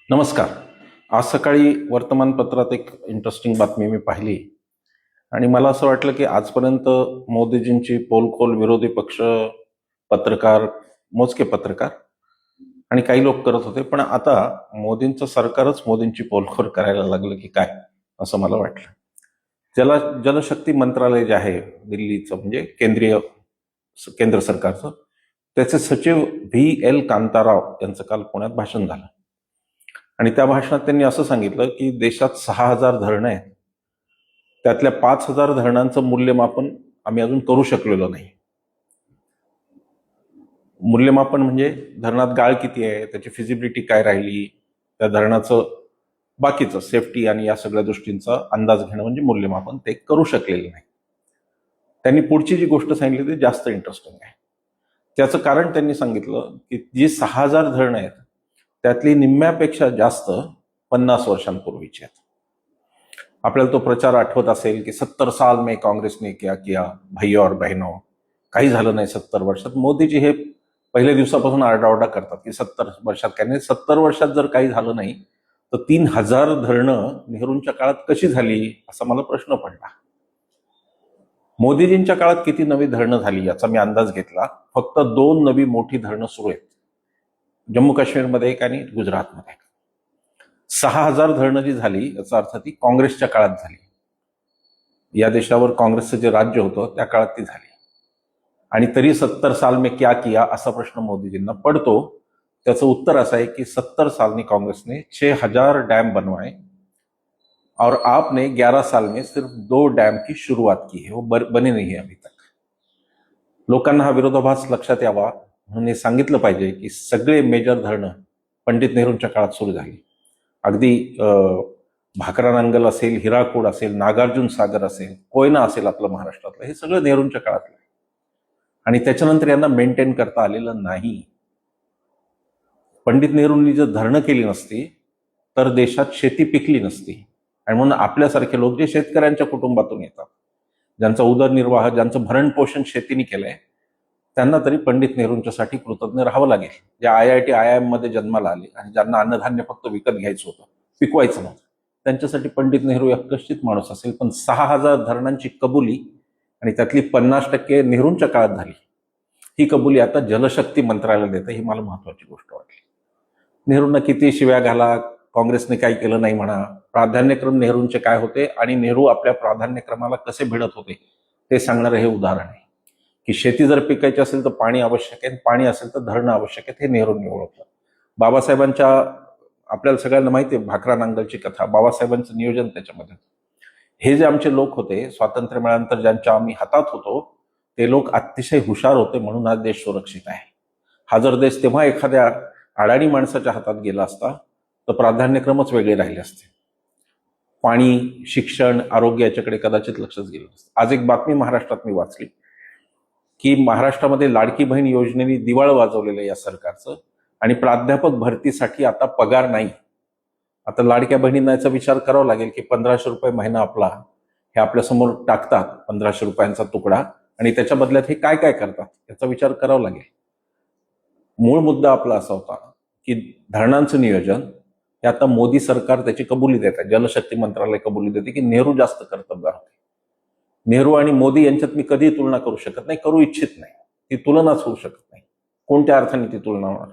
नमस्कार. आज सकाळी वर्तमानपत्रात एक इंटरेस्टिंग बातमी मी पाहिली आणि मला असं वाटलं की आजपर्यंत मोदीजींची पोलखोल विरोधी पक्ष, पत्रकार, मोजके पत्रकार आणि काही लोक करत होते, पण आता मोदींचं सरकारच मोदींची पोलखोल करायला लागलं की काय, असं मला वाटलं. जलशक्ती मंत्रालय जे आहे दिल्लीचं, म्हणजे केंद्र सरकारचं, त्याचे सचिव V.L. कांताराव यांचं काल पुण्यात भाषण झालं आणि त्या भाषणात त्यांनी असं सांगितलं की देशात 6,000 धरणं आहेत, त्यातल्या 5,000 धरणांचं मूल्यमापन आम्ही अजून करू शकलेलो नाही. मूल्यमापन म्हणजे धरणात गाळ किती आहे, त्याची फिजिबिलिटी काय राहिली, त्या धरणाचं बाकीचं सेफ्टी आणि या सगळ्या दृष्टींचा अंदाज घेणं म्हणजे मूल्यमापन, ते करू शकलेले नाही. त्यांनी पुढची जी गोष्ट सांगितली ती जास्त इंटरेस्टिंग आहे. त्याचं कारण त्यांनी सांगितलं की जी 6,000 धरणं आहेत त्यातली निम्म्यापेक्षा जास्त 50 वर्षांपूर्वीची आहेत. आपल्याला तो प्रचार आठवत असेल की 70 साल में काँग्रेस ने क्या किया, भाइयों और बहनों, काही झालं नाही 70 वर्षात. मोदीजी हे पहिल्या दिवसापासून आरडाओरडा करतात की 70 वर्षात काही नाही. 70 वर्षात जर काही झालं नाही तर 3,000 धरणं नेहरूंच्या काळात कशी झाली, असा मला प्रश्न पडला. मोदीजींच्या काळात किती नवी धरणं झाली याचा मी अंदाज घेतला. फक्त 2 नवी मोठी धरणं सुरू आहेत, जम्मू काश्मीरमध्ये एक आणि गुजरातमध्ये. 6,000 धरणं जी झाली याचा अर्थ ती काँग्रेसच्या काळात झाली. या देशावर काँग्रेसचं जे राज्य होतं त्या काळात ती झाली. आणि तरी 70 साल में क्या किया असा प्रश्न मोदीजींना पडतो. त्याचं उत्तर असं आहे की 70 साल में कांग्रेस ने 6,000 डैम बनवाए और आपने 11 साल में सिर्फ 2 डैम की शुरुआत की है, वो बने नहीं है अभी तक. लोकांना हा विरोधाभास लक्षात यावा म्हणून हे सांगितलं पाहिजे की सगळे मेजर धरणं पंडित नेहरूंच्या काळात सुरू झाली. अगदी भाकरानांगल असेल, हिराकूड असेल, नागार्जुन सागर असेल, कोयना असेल आपलं महाराष्ट्रातलं, हे सगळं नेहरूंच्या काळातलं आहे. आणि त्याच्यानंतर यांना मेंटेन करता आलेलं नाही. पंडित नेहरूंनी जर धरणं केली नसती तर देशात शेती पिकली नसती. आणि म्हणून आपल्यासारखे लोक जे शेतकऱ्यांच्या कुटुंबातून येतात, ज्यांचा उदरनिर्वाह, ज्यांचं भरण पोषण शेतीने केलंय, त्यांना तरी पंडित नेहरूंच्यासाठी कृतज्ञ राहावं लागेल. जे IIT IIM मध्ये जन्माला आले आणि ज्यांना अन्नधान्य फक्त विकत घ्यायचं होतं, पिकवायचं नव्हतं, त्यांच्यासाठी पंडित नेहरू एक कष्टित माणूस असेल. पण 6,000 धरणांची कबुली आणि त्यातली 50% नेहरूंच्या काळात झाली, ही कबुली आता जलशक्ती मंत्रालय देतं, ही मला महत्वाची गोष्ट वाटली. नेहरूंना किती शिव्या घाला, काँग्रेसने काही केलं नाही म्हणा, प्राधान्यक्रम नेहरूंचे काय होते आणि नेहरू आपल्या प्राधान्यक्रमाला कसे भिडत होते ते सांगणारं हे उदाहरण आहे. की शेती जर पिकायची असेल तर पाणी आवश्यक आहे, पाणी असेल तर धरणं आवश्यक आहेत, हे नेहरूंनी ओळखलं. बाबासाहेबांच्या, आपल्याला सगळ्यांना माहिती आहे भाकरा नांगलची कथा, बाबासाहेबांचं नियोजन त्याच्यामध्ये. हे जे आमचे लोक होते स्वातंत्र्य मिळाल्यानंतर ज्यांच्या आम्ही हातात होतो, ते लोक अतिशय हुशार होते म्हणून हा देश सुरक्षित आहे. हा जर देश तेव्हा एखाद्या अडाणी माणसाच्या हातात गेला असता तर प्राधान्यक्रमच वेगळे राहिले असते. पाणी, शिक्षण, आरोग्य याच्याकडे कदाचित लक्षच गेलं नसतं. आज एक बातमी महाराष्ट्रात मी वाचली की महाराष्ट्रामध्ये लाडकी बहीण योजनेने दिवाळ वाजवलेलं या सरकारचं आणि प्राध्यापक भरतीसाठी आता पगार नाही. आता लाडक्या बहिणींना याचा विचार करावा लागेल की 1,500 रुपये महिना आपला हे आपल्यासमोर टाकतात, 1,500 रुपयांचा तुकडा, आणि त्याच्या बदल्यात हे काय काय करतात याचा विचार करावा लागेल. मूळ मुद्दा आपला असा होता की धरणांचं नियोजन हे आता मोदी सरकार त्याची कबुली देत आहे, जलशक्ती मंत्रालय कबुली देते की नेहरू जास्त कर्तबगार होते. नेहरू आणि मोदी यांच्यात मी कधी तुलना करू शकत नाही, करू इच्छित नाही. ती तुलनाच होऊ शकत नाही. कोणत्या अर्थाने ती तुलना होणार?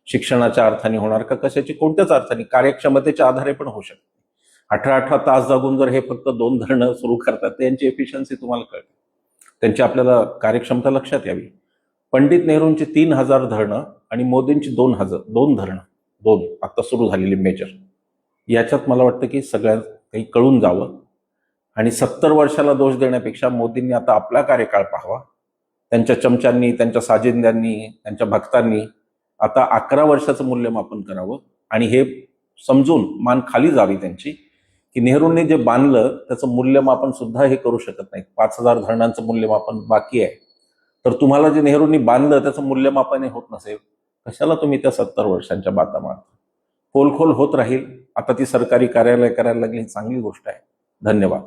शिक्षणाच्या अर्थाने होणार का कशाची? कोणत्याच अर्थाने. कार्यक्षमतेच्या आधारे पण होऊ शकते. 18 तास जागून जर हे फक्त 2 धरणं सुरू करतात, त्यांची एफिशियन्सी तुम्हाला कळते, त्यांची आपल्याला कार्यक्षमता लक्षात यावी. पंडित नेहरूंची 3,000 धरणं आणि मोदींची 2 धरणं, 2 आता सुरू झालेली मेजर, याच्यात मला वाटतं की सगळ्यात काही कळून जावं. आणि 70 वर्षाला दोष देण्यापेक्षा मोदींनी आता आपला कार्यकाळ पाहावा. त्यांच्या चमच्यांनी, त्यांच्या साजिंद्यांनी, त्यांच्या भक्तांनी आता 11 वर्षाचं मूल्यमापन करावं आणि हे समजून मान खाली जावी त्यांची की नेहरूंनी जे बांधलं त्याचं मूल्यमापन सुद्धा हे करू शकत नाहीत. 5,000 धरणांचं मूल्यमापन बाकी आहे. तर तुम्हाला जे नेहरूंनी बांधलं त्याचं मूल्यमापन होत नसेल, कशाला तुम्ही त्या 70 वर्षांच्या बाता मारता? पोलखोल होत राहील. आता ती सरकारी कार्यालय करायला लागली, ही चांगली गोष्ट आहे. धन्यवाद.